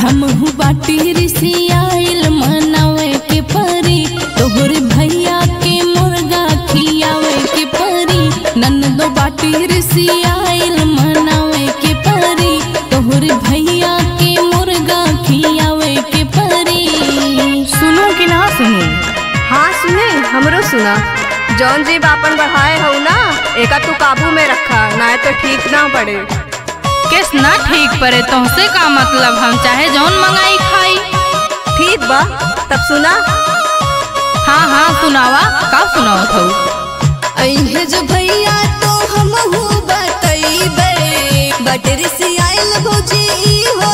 हमहू बाटी रिसियाइल मनावे के परी तोहर भैया के मुर्गा खियावे के परी ननदो बाटी रिसियाइल मनावे के परी तोहर भैया के मुर्गा खियावे के परी। सुनो कि ना सुनो? हाँ सुने, हमरो सुना। जौन जीव आपन बढ़ाए हो ना एका तू काबू में रखा, ना तो ठीक ना पड़े। केस ना ठीक पड़े तुमसे का मतलब? हम चाहे जौन मंगाई खाई। ठीक बा, तब सुना। हाँ हाँ सुनावा, का सुनाओ थो? अइहे जो भैया तो हमहू बतइबे बटरी से आइल भौजी हो